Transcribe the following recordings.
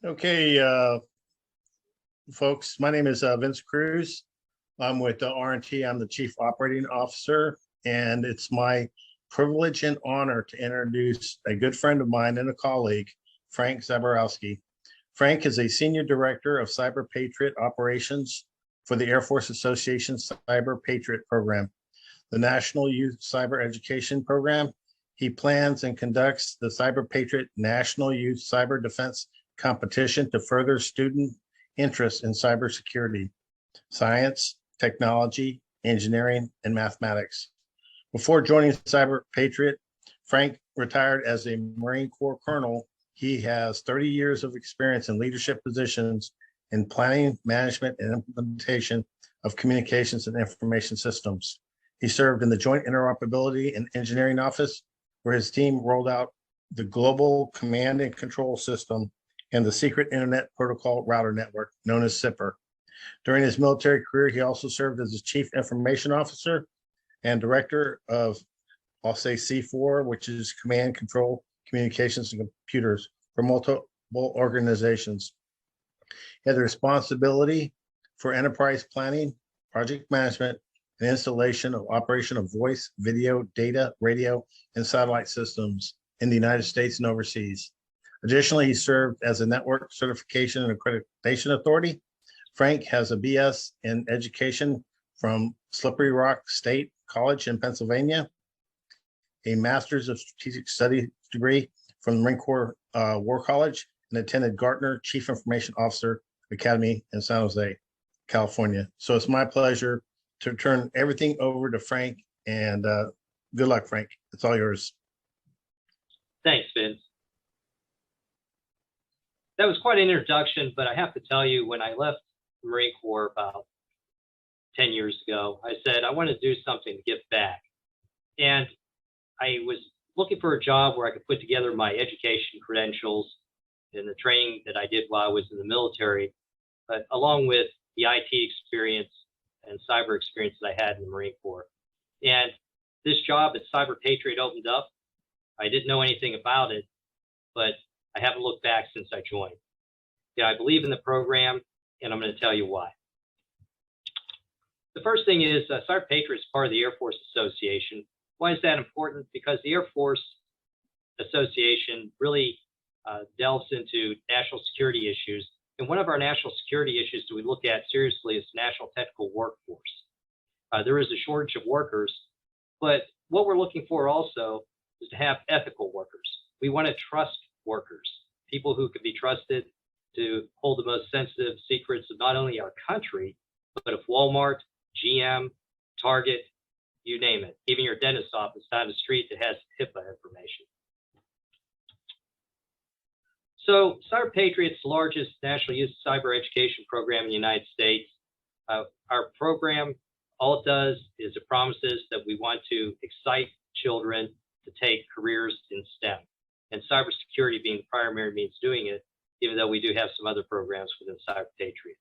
Okay, folks, my name is Vince Cruz. I'm with R&T. I'm the Chief Operating Officer, and it's my privilege and honor to introduce a good friend of mine and a colleague, Frank Zabororowski. Frank is a Senior Director of CyberPatriot Operations for the Air Force Association's CyberPatriot program, the National Youth Cyber Education Program. He plans and conducts the CyberPatriot National Youth Cyber Defense Competition to further student interest in cybersecurity, science, technology, engineering, and mathematics. Before joining CyberPatriot, Frank retired as a Marine Corps colonel. He has 30 years of experience in leadership positions in planning, management, and implementation of communications and information systems. He served in the Joint Interoperability and Engineering Office, where his team rolled out the Global Command and Control System and the Secret Internet Protocol Router Network, known as SIPR. During his military career, he also served as the Chief Information Officer and Director of, I'll say C4, which is Command, Control, Communications, and Computers for multiple organizations. He had the responsibility for enterprise planning, project management, and installation of operation of voice, video, data, radio, and satellite systems in the United States and overseas. Additionally, he served as a network certification and accreditation authority. Frank has a BS in education from Slippery Rock State College in Pennsylvania, a master's of strategic studies degree from the Marine Corps War College, and attended Gartner Chief Information Officer Academy in San Jose, California. So it's my pleasure to turn everything over to Frank, and good luck, Frank. It's all yours. Thanks, Vince. That was quite an introduction, but I have to tell you, when I left the Marine Corps about 10 years ago, I said I want to do something to give back. And I was looking for a job where I could put together my education credentials and the training that I did while I was in the military, but along with the IT experience and cyber experience that I had in the Marine Corps. And this job at CyberPatriot opened up. I didn't know anything about it, but I haven't looked back since I joined. Yeah, I believe in the program, and I'm going to tell you why. The first thing is CyberPatriot is part of the Air Force Association. Why is that important? Because the Air Force Association really delves into national security issues. And one of our national security issues that we look at seriously is national technical workforce. There is a shortage of workers, but what we're looking for also is to have ethical workers. We want to trust workers, people who can be trusted to hold the most sensitive secrets of not only our country, but of Walmart, GM, Target, you name it, even your dentist's office down the street that has HIPAA information. So CyberPatriot's the largest national youth cyber education program in the United States. Our program, all it does is it promises that we want to excite children to take careers in STEM, and cybersecurity being the primary means doing it, even though we do have some other programs within CyberPatriot.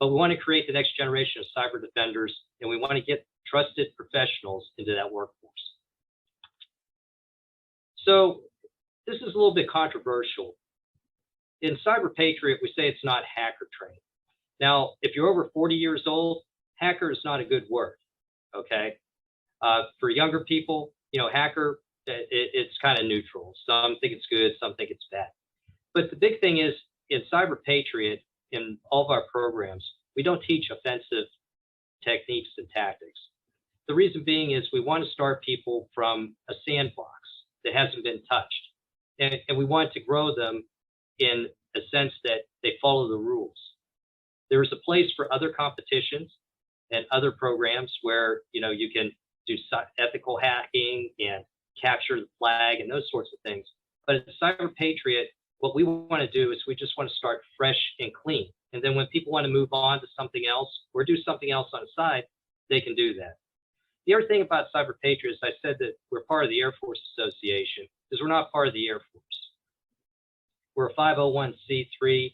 But we want to create the next generation of cyber defenders, and we want to get trusted professionals into that workforce. So this is a little bit controversial. In CyberPatriot, we say it's not hacker training. Now, if you're over 40 years old, hacker is not a good word, okay? For younger people, hacker, it's kind of neutral. Some think it's good, some think it's bad. But the big thing is, in CyberPatriot, in all of our programs, we don't teach offensive techniques and tactics. The reason being is we want to start people from a sandbox that hasn't been touched. And we want to grow them in a sense that they follow the rules. There is a place for other competitions and other programs where you can do ethical hacking and capture the flag and those sorts of things. But at CyberPatriot, what we want to do is we just want to start fresh and clean. And then when people want to move on to something else or do something else on the side, they can do that. The other thing about CyberPatriot is I said that we're part of the Air Force Association, is we're not part of the Air Force. We're a 501c3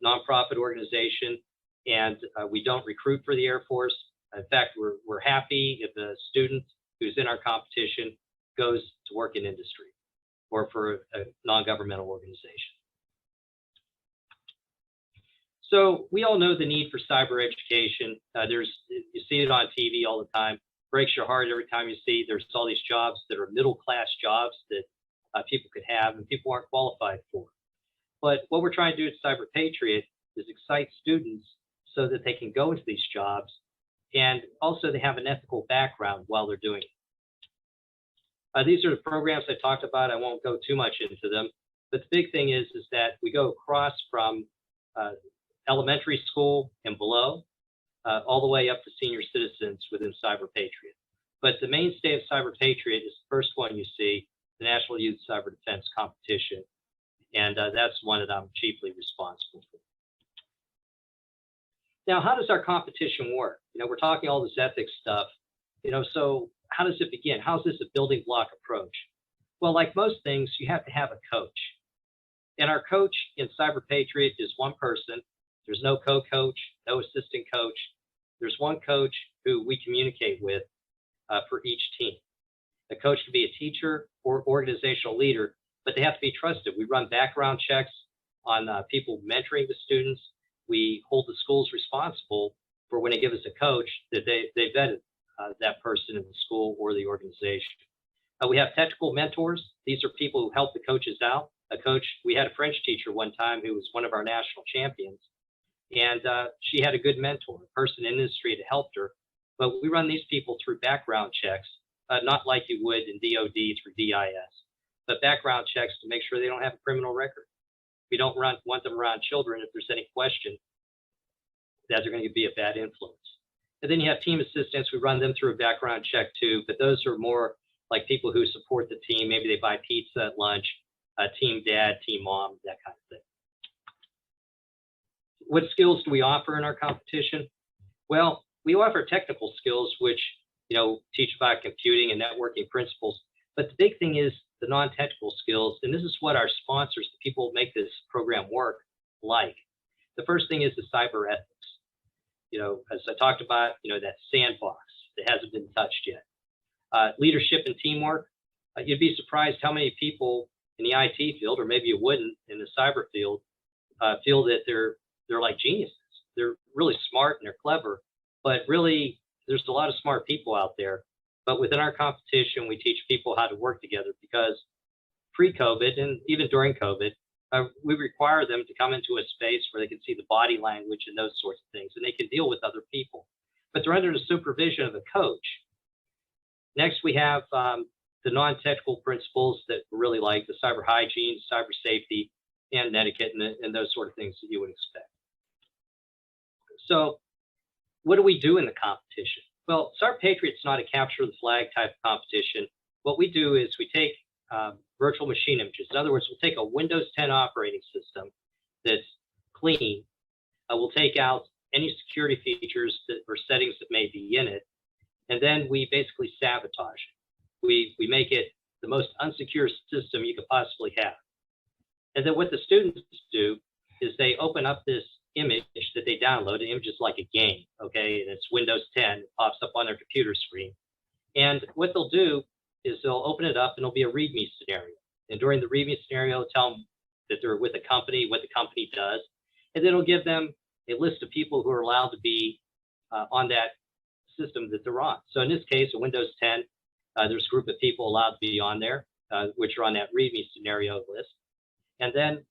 nonprofit organization, and we don't recruit for the Air Force. In fact, we're happy if a student who's in our competition goes to work in industry or for a non-governmental organization. So we all know the need for cyber education. You see it on TV all the time. Breaks your heart every time you see there's all these jobs that are middle class jobs that people could have and people aren't qualified for. But what we're trying to do at CyberPatriot is excite students so that they can go into these jobs, and also they have an ethical background while they're doing it. These are the programs I talked about. I won't go too much into them, but the big thing is that we go across from elementary school and below, all the way up to senior citizens within CyberPatriot. But the mainstay of CyberPatriot is the first one you see, the National Youth Cyber Defense Competition, and that's one that I'm chiefly responsible for. Now, how does our competition work? We're talking all this ethics stuff, so how does it begin? How is this a building block approach? Well, like most things, you have to have a coach. And our coach in CyberPatriot is one person. There's no co-coach, no assistant coach. There's one coach who we communicate with for each team. The coach can be a teacher or organizational leader, but they have to be trusted. We run background checks on people mentoring the students. We hold the schools responsible for when they give us a coach that they vetted that person in the school or the organization. We have technical mentors. These are people who help the coaches out. We had a French teacher one time who was one of our national champions, and she had a good mentor, a person in industry that helped her. But we run these people through background checks, not like you would in DOD through DIS, but background checks to make sure they don't have a criminal record. We don't want them around children if there's any question that they're going to be a bad influence. And then you have team assistants. We run them through a background check too, but those are more like people who support the team. Maybe they buy pizza at lunch, team dad, team mom, that kind of thing. What skills do we offer in our competition? Well, we offer technical skills, which teach about computing and networking principles. But the big thing is the non-technical skills, and this is what our sponsors, the people who make this program work, like. The first thing is the cyber ethics. As I talked about, that sandbox that hasn't been touched yet. Leadership and teamwork. You'd be surprised how many people in the IT field, or maybe you wouldn't, in the cyber field, feel that they're like geniuses. They're really smart and they're clever, but really there's a lot of smart people out there. But within our competition, we teach people how to work together, because pre-COVID and even during COVID, we require them to come into a space where they can see the body language and those sorts of things, and they can deal with other people. But they're under the supervision of a coach. Next, we have the non-technical principles that we really like, the cyber hygiene, cyber safety, and etiquette, and those sort of things that you would expect. So what do we do in the competition? Well, CyberPatriot's not a capture the flag type of competition. What we do is we take virtual machine images. In other words, we'll take a Windows 10 operating system that's clean. We'll take out any security features or settings that may be in it, and then we basically sabotage it. We make it the most unsecure system you could possibly have. And then what the students do is they open up this image that they download. The image is like a game, okay? And it's Windows 10, it pops up on their computer screen. And what they'll do is they'll open it up and it'll be a README scenario. And during the README scenario, it'll tell them that they're with a company, what the company does. And then it'll give them a list of people who are allowed to be on that system that they're on. So in this case, a Windows 10, there's a group of people allowed to be on there, which are on that README scenario list. And then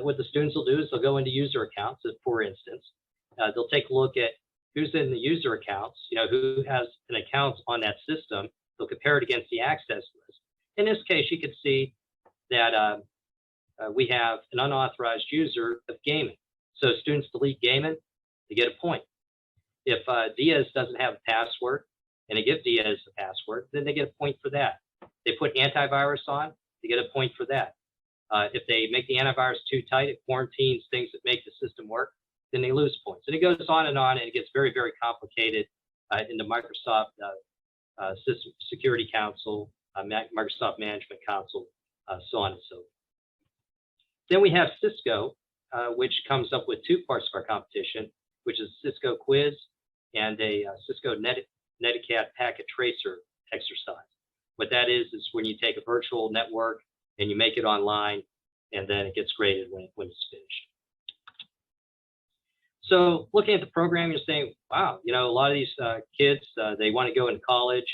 what the students will do is they'll go into user accounts, for instance. They'll take a look at who's in the user accounts, who has an account on that system. They'll compare it against the access list. In this case, you can see that we have an unauthorized user of gaming. So students delete gaming, they get a point. If Diaz doesn't have a password and they give Diaz the password, then they get a point for that. They put antivirus on, they get a point for that. If they make the antivirus too tight, it quarantines things that make the system work, then they lose points. And it goes on, and it gets very, very complicated in the Microsoft System Security Council, Microsoft Management Council, so on and so forth. Then we have Cisco, which comes up with two parts of our competition, which is Cisco quiz and a Cisco Netiquette packet tracer exercise. What that is when you take a virtual network and you make it online, and then it gets graded when it's finished. So looking at the program, you're saying, wow, a lot of these kids, they want to go into college.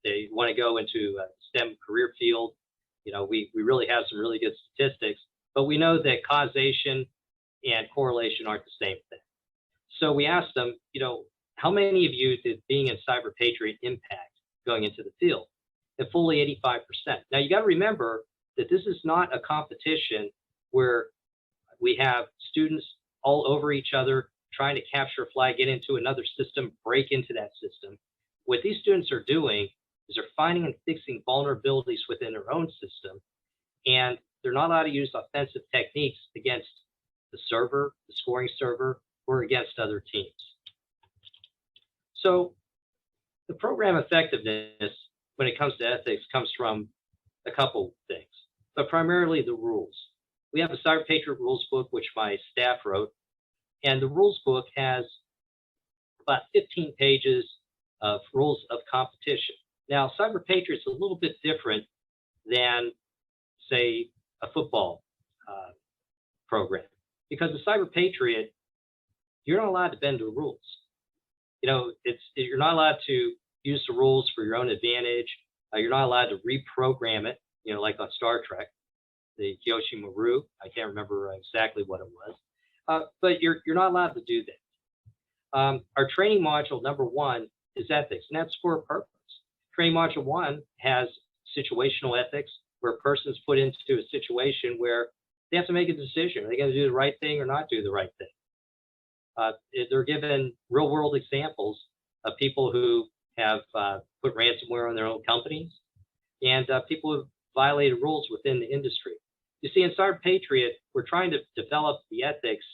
They want to go into a STEM career field. We really have some really good statistics, but we know that causation and correlation aren't the same thing. So we asked them, how many of you did being in CyberPatriot impact going into the field? And fully 85%. Now you got to remember that this is not a competition where we have students all over each other trying to capture a flag, get into another system, break into that system. What these students are doing is they're finding and fixing vulnerabilities within their own system, and they're not allowed to use offensive techniques against the server, the scoring server, or against other teams. So the program effectiveness when it comes to ethics comes from a couple things, but primarily the rules. We have a CyberPatriot rules book, which my staff wrote, and the rules book has about 15 pages of rules of competition. Now, CyberPatriot is a little bit different than, say, a football program, because the CyberPatriot, you're not allowed to bend the rules. You're not allowed to use the rules for your own advantage. You're not allowed to reprogram it, like on Star Trek, the Kyoshi Maru. I can't remember exactly what it was, but you're not allowed to do that. Our training module number 1 is ethics, and that's for a purpose. Training module 1 has situational ethics, where a person's put into a situation where they have to make a decision. Are they going to do the right thing or not do the right thing? They're given real-world examples of people who have put ransomware on their own companies, and people who violated rules within the industry. You see, in CyberPatriot, we're trying to develop the ethics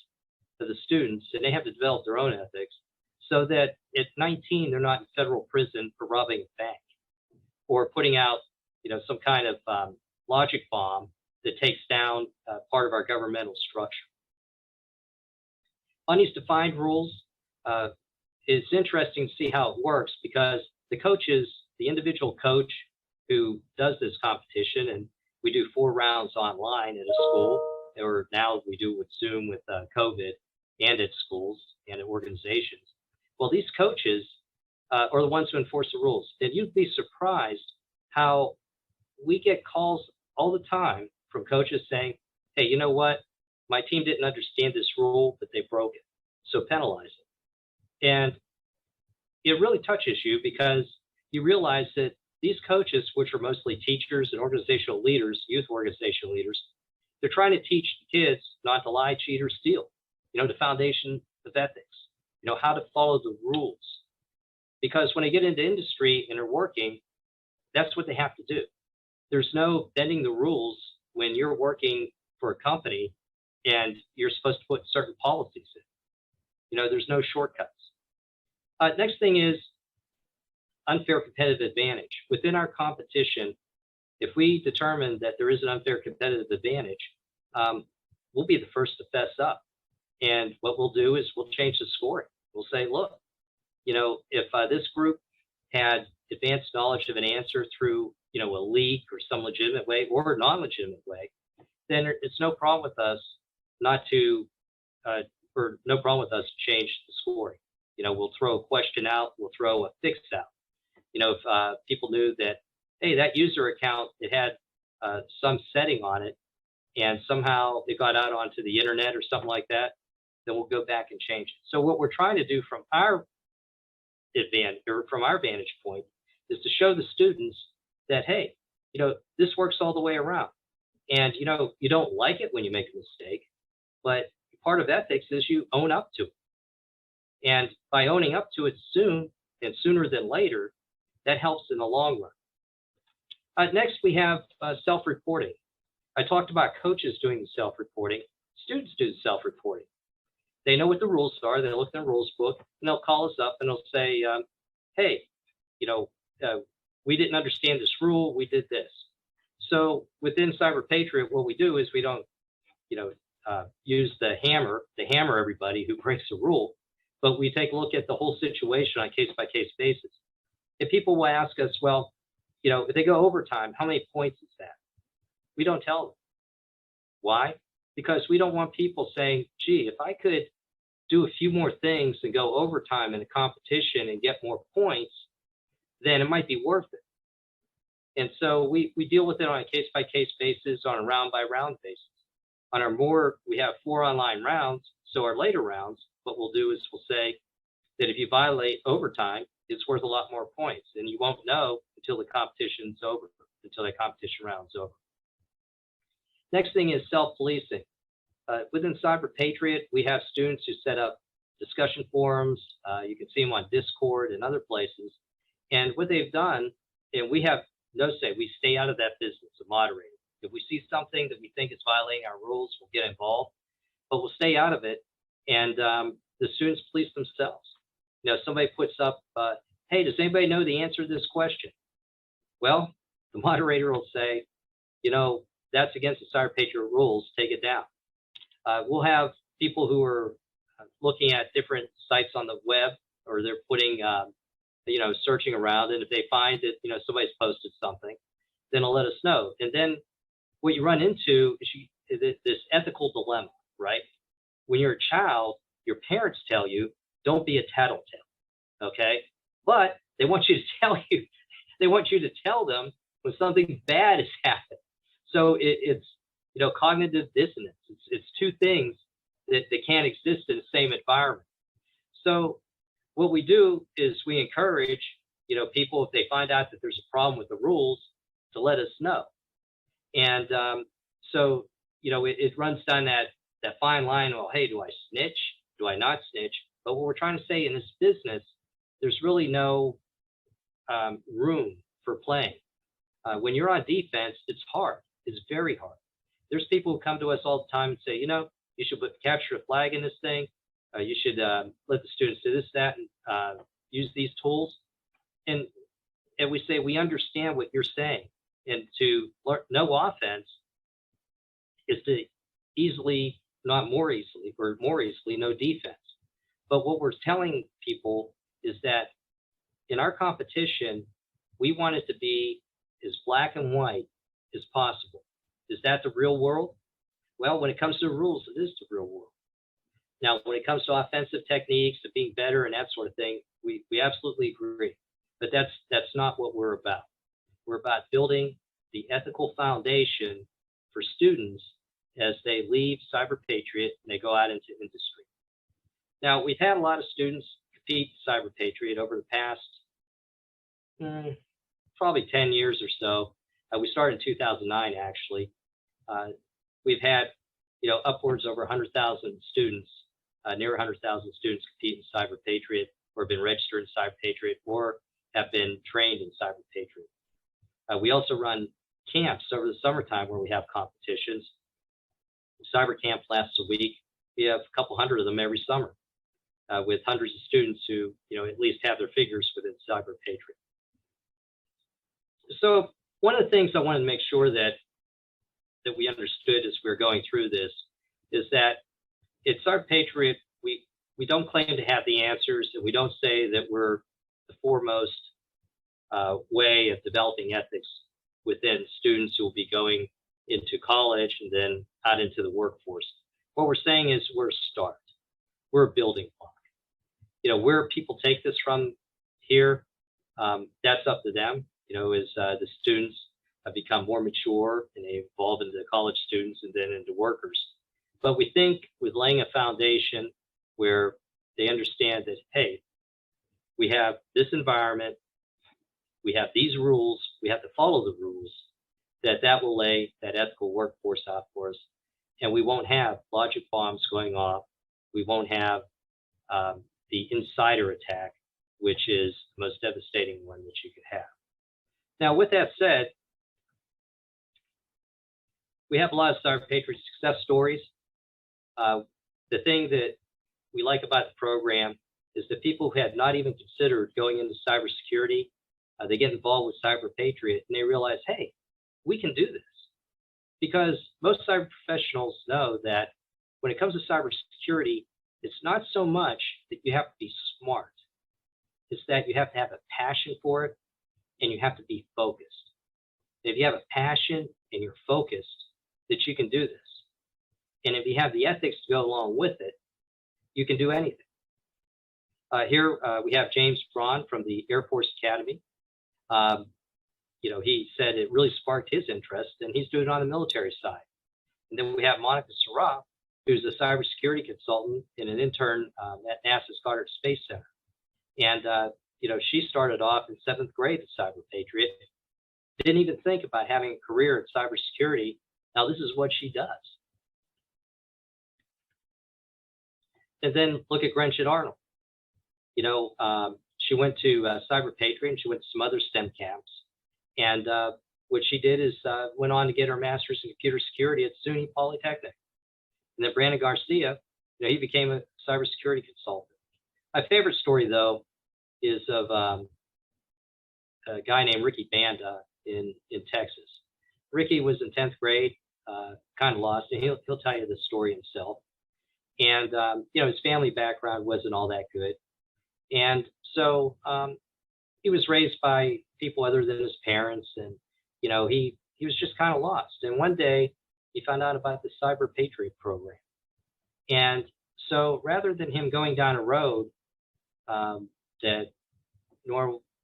of the students, and they have to develop their own ethics, so that at 19, they're not in federal prison for robbing a bank or putting out, some kind of logic bomb that takes down part of our governmental structure. On these defined rules, it's interesting to see how it works, because the coaches, the individual coach who does this competition, and we do 4 rounds online at a school, or now we do with Zoom with COVID, and at schools and at organizations. Well, these coaches are the ones who enforce the rules. And you'd be surprised how we get calls all the time from coaches saying, hey, you know what? My team didn't understand this rule, but they broke it, so penalize it. And it really touches you, because you realize that these coaches, which are mostly teachers and organizational leaders, youth organizational leaders, they're trying to teach kids not to lie, cheat, or steal, the foundation of ethics, how to follow the rules. Because when they get into industry and are working, that's what they have to do. There's no bending the rules when you're working for a company and you're supposed to put certain policies in. There's no shortcuts. Next thing is unfair competitive advantage. Within our competition, if we determine that there is an unfair competitive advantage, we'll be the first to fess up. And what we'll do is we'll change the scoring. We'll say, look, if this group had advanced knowledge of an answer through, a leak or some legitimate way or a non-legitimate way, then it's no problem with us no problem with us to change the scoring. We'll throw a question out, we'll throw a fix out. If people knew that, hey, that user account, it had some setting on it, and somehow it got out onto the internet or something like that, then we'll go back and change it. So what we're trying to do from our vantage point is to show the students that, hey, this works all the way around. And, you don't like it when you make a mistake, but part of ethics is you own up to it. And by owning up to it soon, and sooner than later, that helps in the long run. Next, we have self-reporting. I talked about coaches doing the self-reporting. Students do the self-reporting. They know what the rules are. They look in the rules book, and they'll call us up and they'll say, hey, we didn't understand this rule. We did this. So within CyberPatriot, what we do is we don't, use the hammer everybody who breaks the rule, but we take a look at the whole situation on a case-by-case basis. If people will ask us, well, if they go overtime, how many points is that? We don't tell them. Why? Because we don't want people saying, gee, if I could do a few more things and go overtime in a competition and get more points, then it might be worth it. And so we deal with it on a case-by-case basis, on a round-by-round basis. On our we have 4 online rounds, so our later rounds, what we'll do is we'll say that if you violate overtime, it's worth a lot more points, and you won't know until the competition's over, until that competition round's over. Next thing is self-policing. Within CyberPatriot, we have students who set up discussion forums. You can see them on Discord and other places. And what they've done, and we have no say, we stay out of that business of moderating. If we see something that we think is violating our rules, we'll get involved, but we'll stay out of it. And the students police themselves. You know, somebody puts up, hey, does anybody know the answer to this question? Well, the moderator will say, you know, that's against the CyberPatriot rules, take it down. We'll have people who are looking at different sites on the web, or they're putting, you know, searching around, and if they find that, you know, somebody's posted something, then they'll let us know. And then what you run into is this ethical dilemma, right? When you're a child, your parents tell you, don't be a tattletale, okay? But they want you to tell you, they want you to tell them when something bad has happened. So it's, you know, cognitive dissonance. It's two things that can't exist in the same environment. So what we do is we encourage, you know, people, if they find out that there's a problem with the rules, to let us know. And so, you know, it runs down that fine line. Well, hey, do I snitch? Do I not snitch? But what we're trying to say in this business, there's really no room for playing. When you're on defense, it's hard. It's very hard. There's people who come to us all the time and say, you know, you should capture a flag in this thing. You should let the students do this, that, and use these tools. And we say, we understand what you're saying. And to know offense is to easily, not more easily, or more easily, know defense. But what we're telling people is that in our competition, we want it to be as black and white as possible. Is that the real world? Well, when it comes to rules, it is the real world. Now, when it comes to offensive techniques, to being better and that sort of thing, we absolutely agree. But that's not what we're about. We're about building the ethical foundation for students as they leave CyberPatriot and they go out into industry. Now, we've had a lot of students compete CyberPatriot over the past probably 10 years or so. We started in 2009, actually. We've had, you know, upwards over 100,000 students, near 100,000 students compete in CyberPatriot, or been registered in CyberPatriot, or have been trained in CyberPatriot. We also run camps over the summertime where we have competitions. Cyber camp lasts a week. We have a couple hundred of them every summer, with hundreds of students who, you know, at least have their figures within CyberPatriot. So one of the things I wanted to make sure that we understood as we were going through this is that at CyberPatriot, we don't claim to have the answers, and we don't say that we're the foremost way of developing ethics within students who will be going into college and then out into the workforce. What we're saying is we're a start. We're a building block. You know, where people take this from here, that's up to them. You know, as the students have become more mature and they evolve into college students and then into workers. But we think with laying a foundation where they understand that, hey, we have this environment, we have these rules, we have to follow the rules, that will lay that ethical workforce out for us. And we won't have logic bombs going off. We won't have the insider attack, which is the most devastating one that you could have. Now, with that said, we have a lot of CyberPatriot success stories. The thing that we like about the program is that people who had not even considered going into cybersecurity, they get involved with CyberPatriot and they realize, hey, we can do this. Because most cyber professionals know that when it comes to cybersecurity, it's not so much that you have to be smart. It's that you have to have a passion for it and you have to be focused. And if you have a passion and you're focused, that you can do this. And if you have the ethics to go along with it, you can do anything. Here we have James Braun from the Air Force Academy. He said it really sparked his interest, and he's doing it on the military side. And then we have Monica Saraf, who's a cybersecurity consultant and an intern at NASA's Goddard Space Center. And, she started off in 7th grade at CyberPatriot, didn't even think about having a career in cybersecurity. Now this is what she does. And then look at Gretchen Arnold. She went to CyberPatriot, and she went to some other STEM camps. And what she did is went on to get her master's in computer security at SUNY Polytechnic. And then Brandon Garcia, he became a cybersecurity consultant. My favorite story, though, is of a guy named Ricky Banda in Texas. Ricky was in 10th grade, kind of lost, and he'll tell you the story himself. And his family background wasn't all that good, and so he was raised by people other than his parents, and he was just kind of lost. And one day he found out about the CyberPatriot program, and so rather than him going down a road that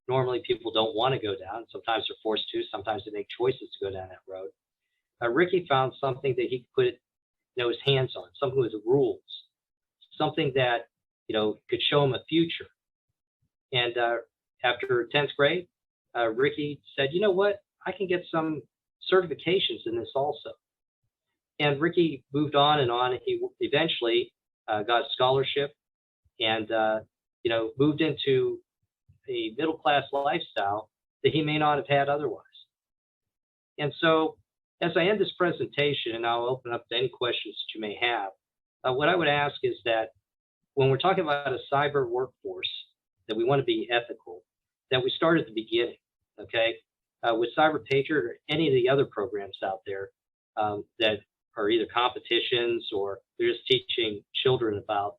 normally people don't want to go down, sometimes they're forced to, sometimes they make choices to go down that road. Ricky found something that he could put his hands on, something with rules, something that could show him a future. And after 10th grade, Ricky said, you know what, I can get some certifications in this also. And Ricky moved on, and he eventually got a scholarship and moved into a middle-class lifestyle that he may not have had otherwise. And so as I end this presentation, and I'll open up to any questions that you may have, what I would ask is that when we're talking about a cyber workforce, that we want to be ethical, that we start at the beginning, okay? With CyberPatriot or any of the other programs out there that are either competitions or they're just teaching children about,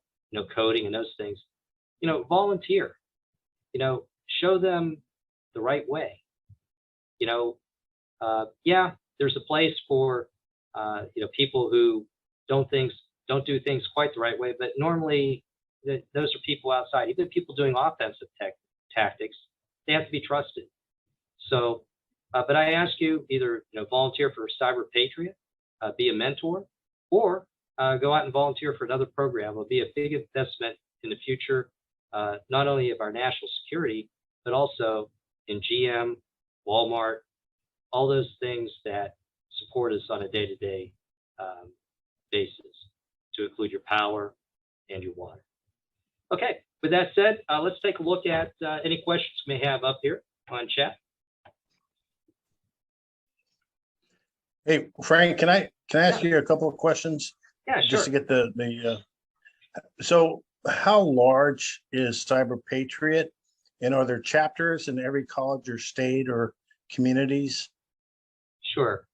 coding and those things, volunteer, show them the right way. Yeah, there's a place for, people who don't do things quite the right way, but normally those are people outside, even people doing offensive tactics, they have to be trusted. So, but I ask you either, volunteer for CyberPatriot, be a mentor, or go out and volunteer for another program. It will be a big investment in the future, not only of our national security, but also in GM, Walmart, all those things that support us on a day-to-day basis, to include your power and your water. Okay, with that said, let's take a look at any questions we may have up here on chat. Hey, Frank, can I ask you a couple of questions? Yeah, sure. Just to get the so how large is CyberPatriot, and are there chapters in every college or state or communities? Sure.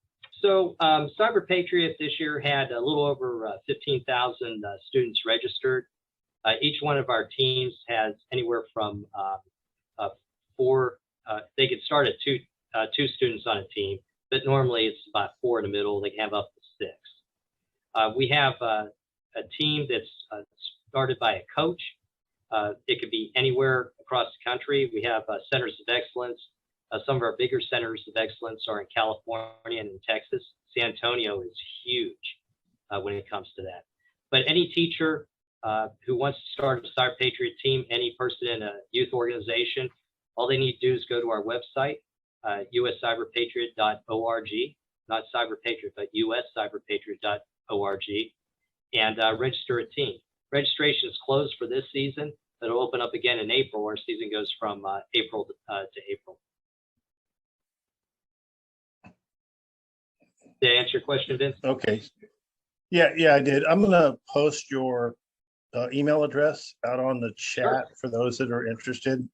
So CyberPatriot this year had a little over 15,000 students registered. Each one of our teams has anywhere from they could start at two students on a team, but normally it's about 4 in the middle. They can have up to 6. We have a team that's started by a coach. It could be anywhere across the country. We have centers of excellence. Some of our bigger centers of excellence are in California and in Texas. San Antonio is huge when it comes to that. But any teacher who wants to start a CyberPatriot team, any person in a youth organization, all they need to do is go to our website, uscyberpatriot.org, not CyberPatriot, but uscyberpatriot.org, and register a team. Registration is closed for this season, but it'll open up again in April. Our season goes from April to April. Did I answer your question, Vince? Okay. Yeah, I did. I'm going to post your email address out on the chat. Sure. For those that are interested.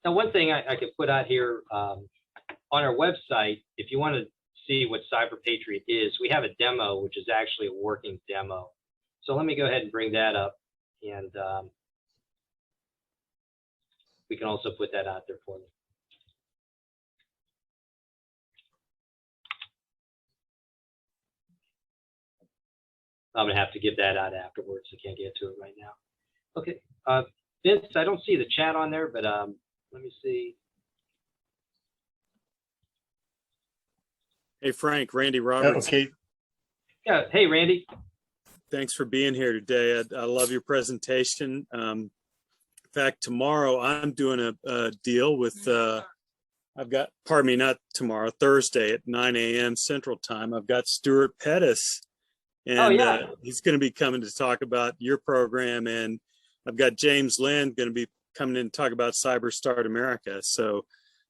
Now, one thing I could put out here on our website, if you want to see what CyberPatriot is, we have a demo, which is actually a working demo. So let me go ahead and bring that up, and we can also put that out there for you. I'm gonna have to give that out afterwards. I can't get to it right now. Okay, Vince, I don't see the chat on there, but let me see. Hey, Frank, Randy Roberts. Okay, Yeah, hey, Randy. Thanks for being here today. I love your presentation. In fact, tomorrow I'm doing a deal with, not tomorrow, Thursday at 9 a.m. Central Time. I've got Stuart Pettis, and he's going to be coming to talk about your program. And I've got James Lynn going to be coming in to talk about Cyber Start America. So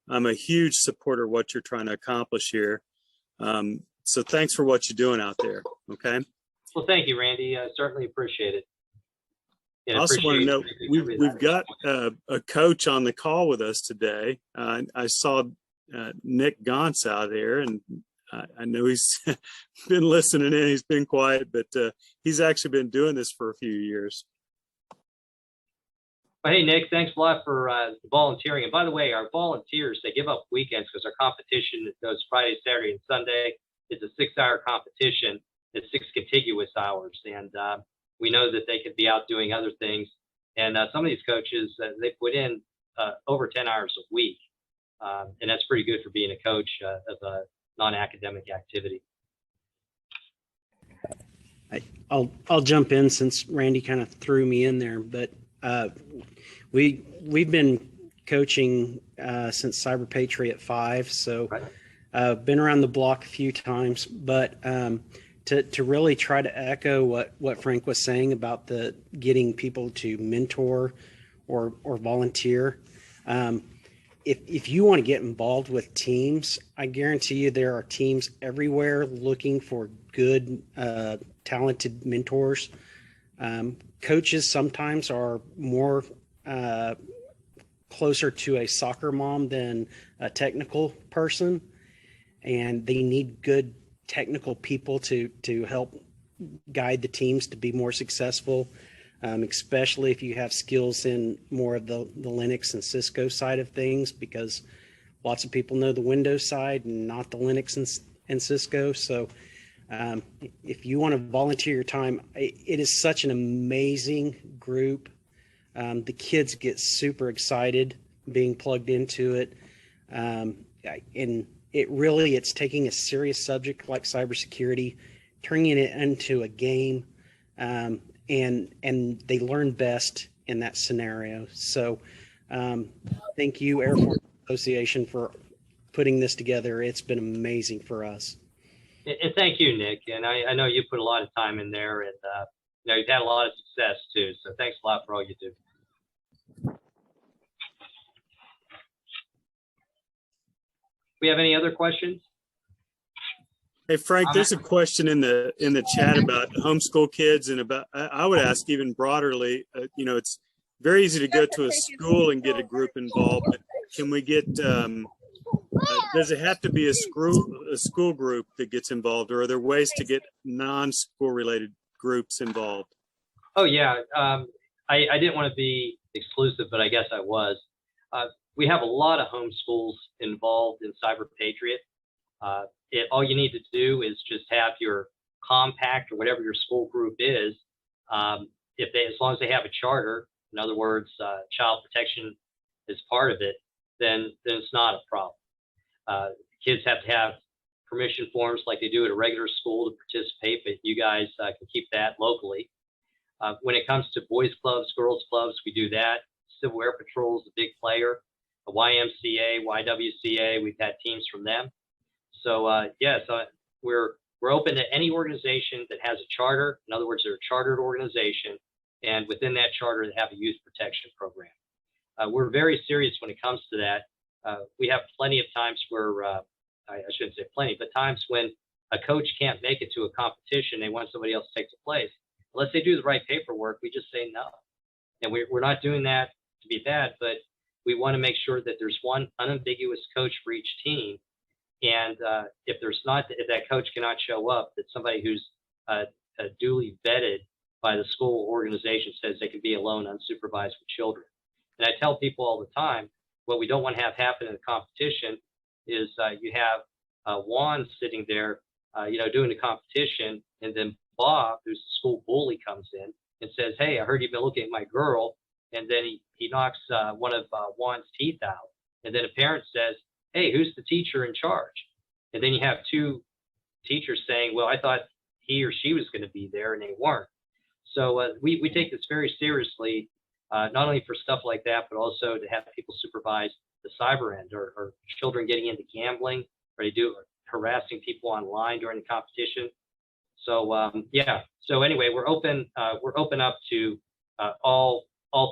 I'm a huge supporter of what you're trying to accomplish here. So thanks for what you're doing out there. Okay. Well, thank you, Randy. I certainly appreciate it. I also want to know, we've got a coach on the call with us today. I saw Nick Gauntz out here, and I know he's been listening in. He's been quiet, but he's actually been doing this for a few years. Well, hey, Nick, thanks a lot for volunteering. And by the way, our volunteers, they give up weekends because our competition goes Friday, Saturday, and Sunday. It's a 6-hour competition. It's 6 contiguous hours. And we know that they could be out doing other things. And some of these coaches, they put in over 10 hours a week. And that's pretty good for being a coach of a non-academic activity. I'll jump in since Randy kind of threw me in there, but we've been coaching since CyberPatriot 5, so been around the block a few times, but to really try to echo what Frank was saying about the getting people to mentor or volunteer. If you want to get involved with teams, I guarantee you there are teams everywhere looking for good, talented mentors. Coaches sometimes are more closer to a soccer mom than a technical person, and they need good technical people to help guide the teams to be more successful, especially if you have skills in more of the Linux and Cisco side of things, because lots of people know the Windows side and not the Linux and Cisco. So if you want to volunteer your time, it is such an amazing group. The kids get super excited being plugged into it. And it's taking a serious subject like cybersecurity, turning it into a game, and they learn best in that scenario. So thank you, Air Force Association, for putting this together. It's been amazing for us. And thank you, Nick. And I know you put a lot of time in there, and you've had a lot of success too. So thanks a lot for all you do. We have any other questions? Hey, Frank, there's a question in the chat about homeschool kids, and about, I would ask even broaderly, it's very easy to go to a school and get a group involved, but can we get, does it have to be a school group that gets involved, or are there ways to get non-school related groups involved? Oh, yeah. I didn't want to be exclusive, but I guess I was. We have a lot of homeschools involved in CyberPatriot. All you need to do is just have your compact or whatever your school group is. As long as they have a charter, in other words, child protection is part of it, then it's not a problem. Kids have to have permission forms like they do at a regular school to participate, but you guys can keep that locally. When it comes to boys clubs, girls clubs, we do that. Civil Air Patrol is a big player. The YMCA, YWCA, we've had teams from them. So yes, we're open to any organization that has a charter. In other words, they're a chartered organization, and within that charter, they have a youth protection program. We're very serious when it comes to that. We have plenty of times where, I shouldn't say plenty, but times when a coach can't make it to a competition, they want somebody else to take the place. Unless they do the right paperwork, we just say no. And we're not doing that to be bad, but we want to make sure that there's one unambiguous coach for each team. And if that coach cannot show up, that somebody who's duly vetted by the school organization says they can be alone unsupervised with children. And I tell people all the time, what we don't want to have happen in a competition is you have Juan sitting there, doing the competition, and then Bob, who's the school bully, comes in and says, "Hey, I heard you've been looking at my girl," and then he knocks one of Juan's teeth out. And then a parent says, "Hey, who's the teacher in charge?" And then you have two teachers saying, "Well, I thought he or she was going to be there," and they weren't. So we take this very seriously, not only for stuff like that, but also to have people supervise the cyber end, or children getting into gambling, or harassing people online during the competition. So yeah. So anyway, we're open up to all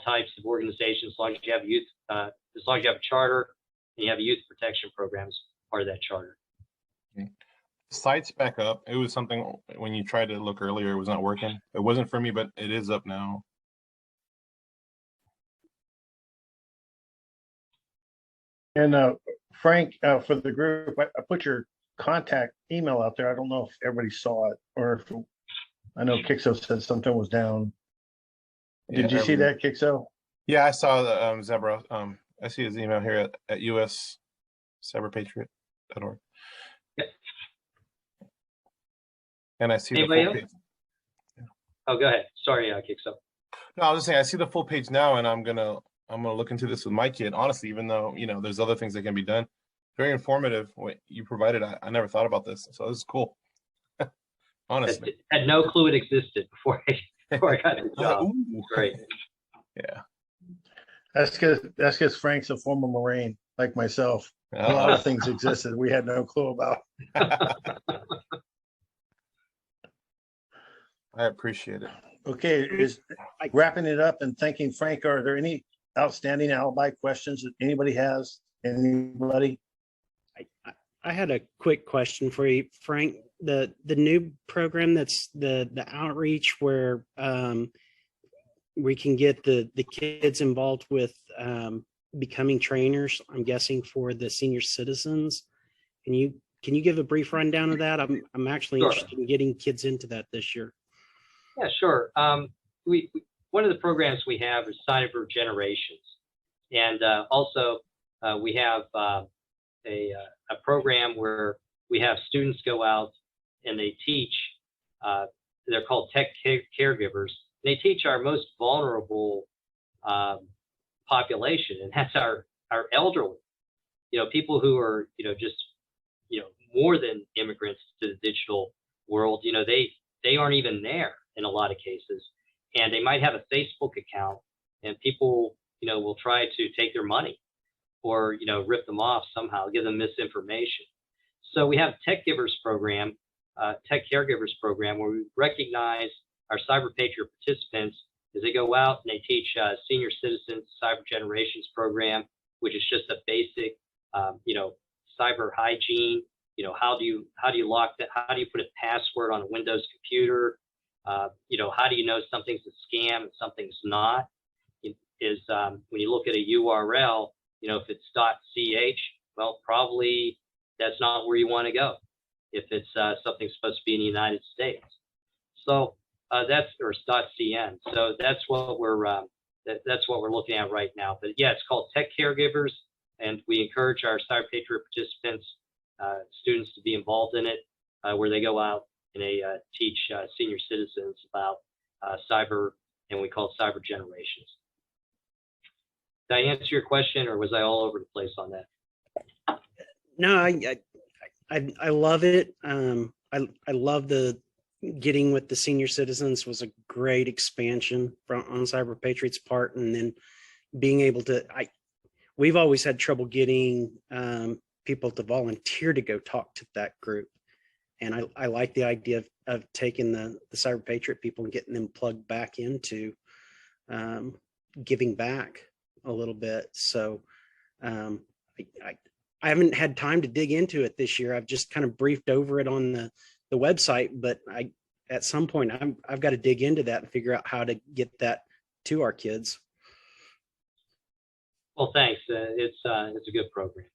types of organizations, as long as you have youth, as long as you have a charter and you have a youth protection programs part of that charter. Okay. Site's back up. It was something when you tried to look earlier, it was not working. It wasn't for me, but it is up now. And Frank, for the group, I put your contact email out there. I don't know if everybody saw it, or if I know Kixo said something was down. Did you see that, Kixo? Yeah, I saw the Zabororowski. I see his email here at US CyberPatriot.org. Yep. And I see Anybody the full else? page. Oh, go ahead. Sorry, Kixo. No, I was just saying I see the full page now, and I'm gonna look into this with my kid. Honestly, even though there's other things that can be done, very informative. What you provided, I never thought about this, so this is cool. Honestly, Had no clue it existed before I got the job. Ooh. Great. Yeah. That's because Frank's a former Marine, like myself. A lot of things existed we had no clue about. I appreciate it. Okay, is wrapping it up and thanking Frank. Are there any outstanding alibi questions that anybody has? Anybody? I had a quick question for you, Frank. The new program that's the outreach where we can get the kids involved with becoming trainers, I'm guessing for the senior citizens. Can you give a brief rundown of that? I'm actually Sure. interested in getting kids into that this year. Yeah, sure. We one of the programs we have is Cyber Generations, and also we have a program where we have students go out and they teach. They're called tech caregivers. They teach our most vulnerable population, and that's our elderly. People who are just more than immigrants to the digital world. They aren't even there in a lot of cases, and they might have a Facebook account, and people will try to take their money or rip them off somehow, give them misinformation. So we have Tech Caregivers program where we recognize our CyberPatriot participants as they go out and they teach senior citizens Cyber Generations program, which is just a basic cyber hygiene. How do you lock that? How do you put a password on a Windows computer? How do you know something's a scam and something's not? When you look at a URL, if it's .ch, well, probably that's not where you want to go. If it's something supposed to be in the United States, so that's or .cn. So that's what we're looking at right now. But yeah, it's called Tech Caregivers, and we encourage our CyberPatriot participants, students, to be involved in it, where they go out and they teach senior citizens about cyber, and we call it Cyber Generations. Did I answer your question, or was I all over the place on that? No, I love it. I love the getting with the senior citizens was a great expansion on CyberPatriot's part, and then being able to. We've always had trouble getting people to volunteer to go talk to that group, and I like the idea of taking the CyberPatriot people and getting them plugged back into giving back a little bit. So I haven't had time to dig into it this year. I've just kind of briefed over it on the website, but at some point I've got to dig into that and figure out how to get that to our kids. Well, thanks. It's a good program.